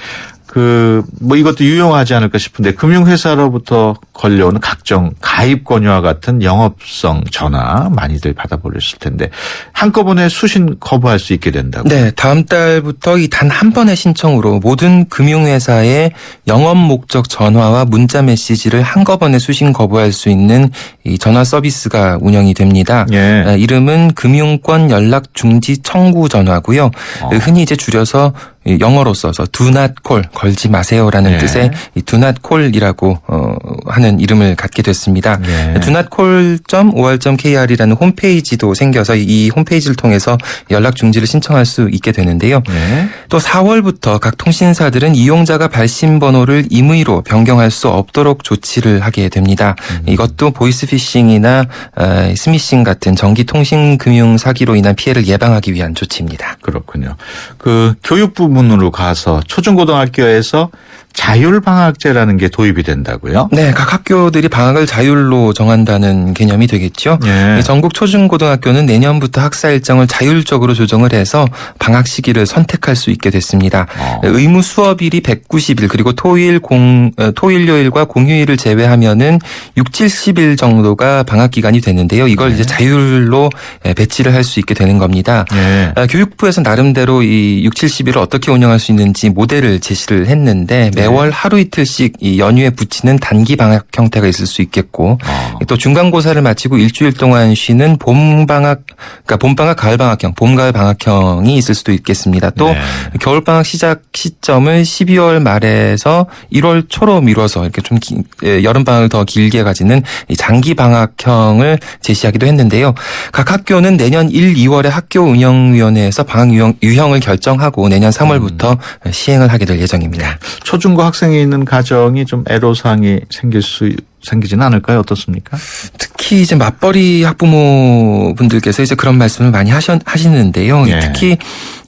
이것도 유용하지 않을까 싶은데 금융회사로부터 걸려오는 각종 가입 권유와 같은 영업성 전화 많이들 받아보셨을 텐데 한꺼번에 수신 거부할 수 있게 된다고요? 네. 다음 달부터 이 단 한 번의 신청으로 모든 금융회사의 영업 목적 전화와 문자 메시지를 한꺼번에 수신 거부할 수 있는 이 전화 서비스가 운영이 됩니다. 이름은 금융권 연락 중지 청구 전화고요. 흔히 이제 줄여서 영어로 써서 do not call, 걸지 마세요라는 뜻의 이 do not call이라고 하는 이름을 갖게 됐습니다. donotcall.or.kr이라는 홈페이지도 생겨서 이 홈페이지를 통해서 연락 중지를 신청할 수 있게 되는데요. 또 4월부터 각 통신사들은 이용자가 발신 번호를 임의로 변경할 수 없도록 조치를 하게 됩니다. 이것도 보이스피싱이나 스미싱 같은 전기통신금융 사기로 인한 피해를 예방하기 위한 조치입니다. 그렇군요. 교육 부문으로 가서 초중고등학교에서 자율방학제라는 게 도입이 된다고요? 네, 각 학교들이 방학을 자율로 정한다는 개념이 되겠죠. 전국 초중고등학교는 내년부터 학사 일정을 자율적으로 조정을 해서 방학 시기를 선택할 수 있게 됐습니다. 의무 수업일이 190일 그리고 토일, 요일과 공휴일을 제외하면은 6, 70일 정도가 방학 기간이 되는데요. 이걸 이제 자율로 배치를 할 수 있게 되는 겁니다. 교육부에서 나름대로 이 6, 70일을 어떻게 운영할 수 있는지 모델을 제시를 했는데 매월 하루 이틀씩 이 연휴에 붙이는 단기 방학 형태가 있을 수 있겠고 또 중간고사를 마치고 일주일 동안 쉬는 봄방학, 그러니까 봄방학, 가을방학형, 봄가을 방학형이 있을 수도 있겠습니다. 또 겨울방학 시작 시점을 12월 말에서 1월 초로 미뤄서 이렇게 좀 여름방학을 더 길게 가지는 이 장기 방학형을 제시하기도 했는데요. 각 학교는 내년 1, 2월에 학교 운영위원회에서 방학 유형을 결정하고 내년 3월부터 시행을 하게 될 예정입니다. 초중고 학생이 있는 가정이 좀 애로사항이 생기지는 않을까요? 어떻습니까? 특히 이제 맞벌이 학부모분들께서 이제 그런 말씀을 많이 하시는데요. 특히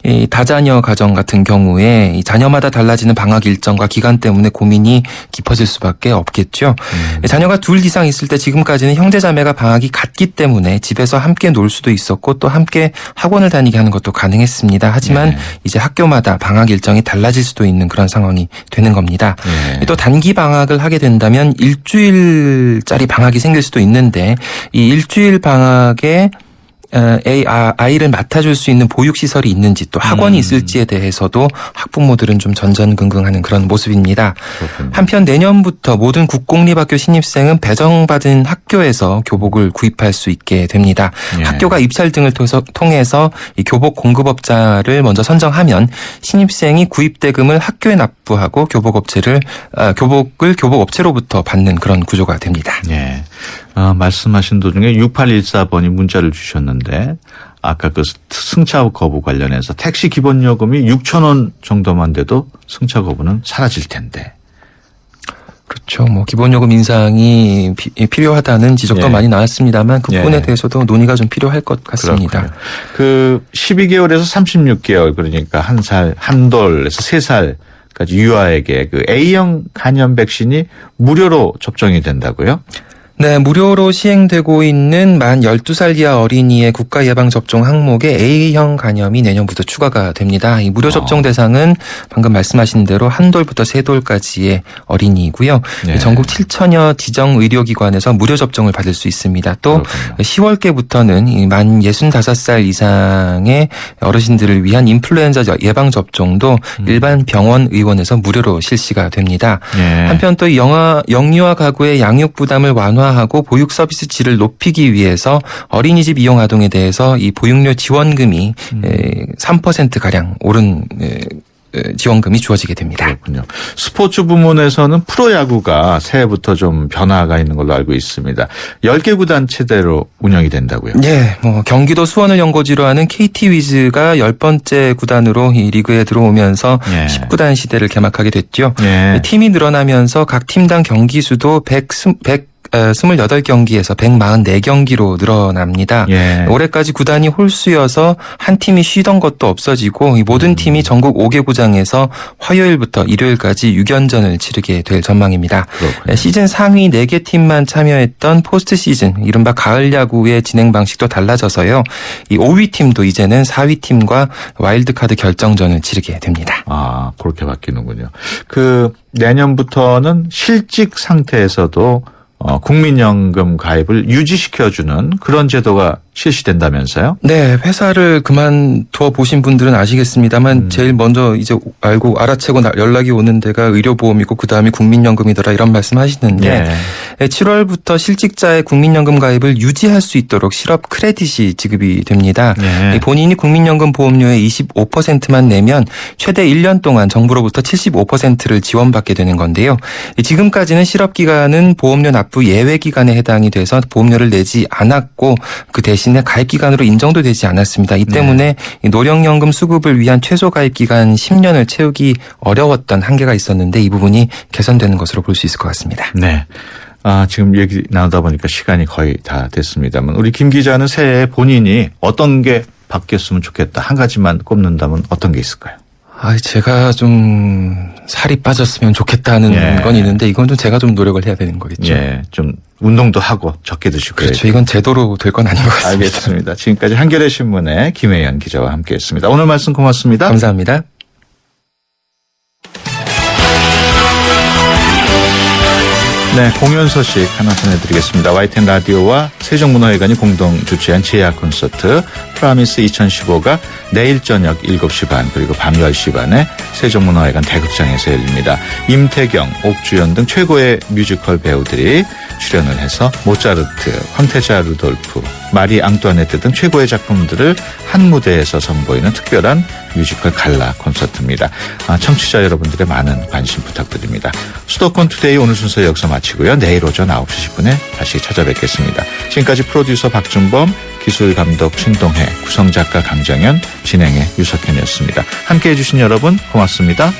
이 다자녀 가정 같은 경우에 이 자녀마다 달라지는 방학 일정과 기간 때문에 고민이 깊어질 수밖에 없겠죠. 자녀가 둘 이상 있을 때 지금까지는 형제자매가 방학이 같기 때문에 집에서 함께 놀 수도 있었고 또 함께 학원을 다니게 하는 것도 가능했습니다. 하지만 이제 학교마다 방학 일정이 달라질 수도 있는 그런 상황이 되는 겁니다. 또 단기 방학을 하게 된다면 일주일짜리 방학이 생길 수도 있는데 이 일주일 방학에 아이를 맡아줄 수 있는 보육시설이 있는지 또 학원이 있을지에 대해서도 학부모들은 좀 전전긍긍하는 그런 모습입니다. 그렇군요. 한편 내년부터 모든 국공립학교 신입생은 배정받은 학교에서 교복을 구입할 수 있게 됩니다. 학교가 입찰 등을 통해서 이 교복 공급업자를 먼저 선정하면 신입생이 구입대금을 학교에 납부하고 교복을 교복업체로부터 받는 그런 구조가 됩니다. 말씀하신 도중에 6814번이 문자를 주셨는데 아까 그 승차 거부 관련해서 택시 기본요금이 6,000원 정도만 돼도 승차 거부는 사라질 텐데. 그렇죠. 뭐 기본요금 인상이 필요하다는 지적도 많이 나왔습니다만 그 부분에 대해서도 논의가 좀 필요할 것 같습니다. 그렇군요. 그 12개월에서 36개월 그러니까 한 돌에서 3살까지 유아에게 그 A형 간염 백신이 무료로 접종이 된다고요? 네, 무료로 시행되고 있는 만 12살 이하 어린이의 국가 예방 접종 항목에 A형 간염이 내년부터 추가가 됩니다. 이 무료 접종 대상은 방금 말씀하신 대로 한 돌부터 3돌까지의 어린이이고요. 전국 7천여 지정 의료기관에서 무료 접종을 받을 수 있습니다. 또 그렇군요. 10월께부터는 만 65살 이상의 어르신들을 위한 인플루엔자 예방 접종도 일반 병원 의원에서 무료로 실시가 됩니다. 한편 또 영유아 가구의 양육 부담을 완화하고 보육 서비스 질을 높이기 위해서 어린이집 이용 아동에 대해서 이 보육료 지원금이 3%가량 오른 지원금이 주어지게 됩니다. 그렇군요. 스포츠 부문에서는 프로야구가 새해부터 좀 변화가 있는 걸로 알고 있습니다. 10개 구단 체대로 운영이 된다고요? 네. 경기도 수원을 연고지로 하는 KT 위즈가 10번째 구단으로 이 리그에 들어오면서 10구단 시대를 개막하게 됐죠. 팀이 늘어나면서 각 팀당 경기 수도 28경기에서 144경기로 늘어납니다. 올해까지 구단이 홀수여서 한 팀이 쉬던 것도 없어지고 이 모든 팀이 전국 5개 구장에서 화요일부터 일요일까지 6연전을 치르게 될 전망입니다. 그렇군요. 시즌 상위 4개 팀만 참여했던 포스트 시즌 이른바 가을 야구의 진행 방식도 달라져서요. 이 5위 팀도 이제는 4위 팀과 와일드카드 결정전을 치르게 됩니다. 아, 그렇게 바뀌는군요. 그 내년부터는 실직 상태에서도 국민연금 가입을 유지시켜주는 그런 제도가 실시된다면서요? 네, 회사를 그만둬 보신 분들은 아시겠습니다만 제일 먼저 이제 알아채고 연락이 오는 데가 의료보험이고 그다음에 국민연금이더라 이런 말씀하시는데 7월부터 실직자의 국민연금 가입을 유지할 수 있도록 실업 크레딧이 지급이 됩니다. 본인이 국민연금 보험료의 25%만 내면 최대 1년 동안 정부로부터 75%를 지원받게 되는 건데요. 지금까지는 실업기간은 보험료 납부 예외기간에 해당이 돼서 보험료를 내지 않았고 그 대신에 가입기간으로 인정도 되지 않았습니다. 이 때문에 노령연금 수급을 위한 최소 가입기간 10년을 채우기 어려웠던 한계가 있었는데 이 부분이 개선되는 것으로 볼 수 있을 것 같습니다. 네. 지금 얘기 나누다 보니까 시간이 거의 다 됐습니다만 우리 김 기자는 새해에 본인이 어떤 게 바뀌었으면 좋겠다. 한 가지만 꼽는다면 어떤 게 있을까요? 제가 좀 살이 빠졌으면 좋겠다는 건 있는데 이건 좀 제가 좀 노력을 해야 되는 거겠죠. 좀 운동도 하고 적게 드시고. 그렇죠. 이건 제도로 될 건 아닌 것 같습니다. 알겠습니다. 지금까지 한겨레 신문의 김혜연 기자와 함께했습니다. 오늘 말씀 고맙습니다. 감사합니다. 네, 공연 소식 하나 전해드리겠습니다. YTN 라디오와 세종문화회관이 공동 주최한 제야 콘서트 프라미스 2015가 내일 저녁 7시 반 그리고 밤 10시 반에 세종문화회관 대극장에서 열립니다. 임태경, 옥주연 등 최고의 뮤지컬 배우들이 출연을 해서 모차르트, 황태자 루돌프, 마리 앙뚜아네트 등 최고의 작품들을 한 무대에서 선보이는 특별한 뮤지컬 갈라 콘서트입니다. 청취자 여러분들의 많은 관심 부탁드립니다. 수도권 투데이 오늘 순서 여기서 마치고요. 내일 오전 9시 10분에 다시 찾아뵙겠습니다. 지금까지 프로듀서 박준범, 기술 감독 신동해, 구성작가 강정현, 진행의 유석현이었습니다. 함께해 주신 여러분 고맙습니다.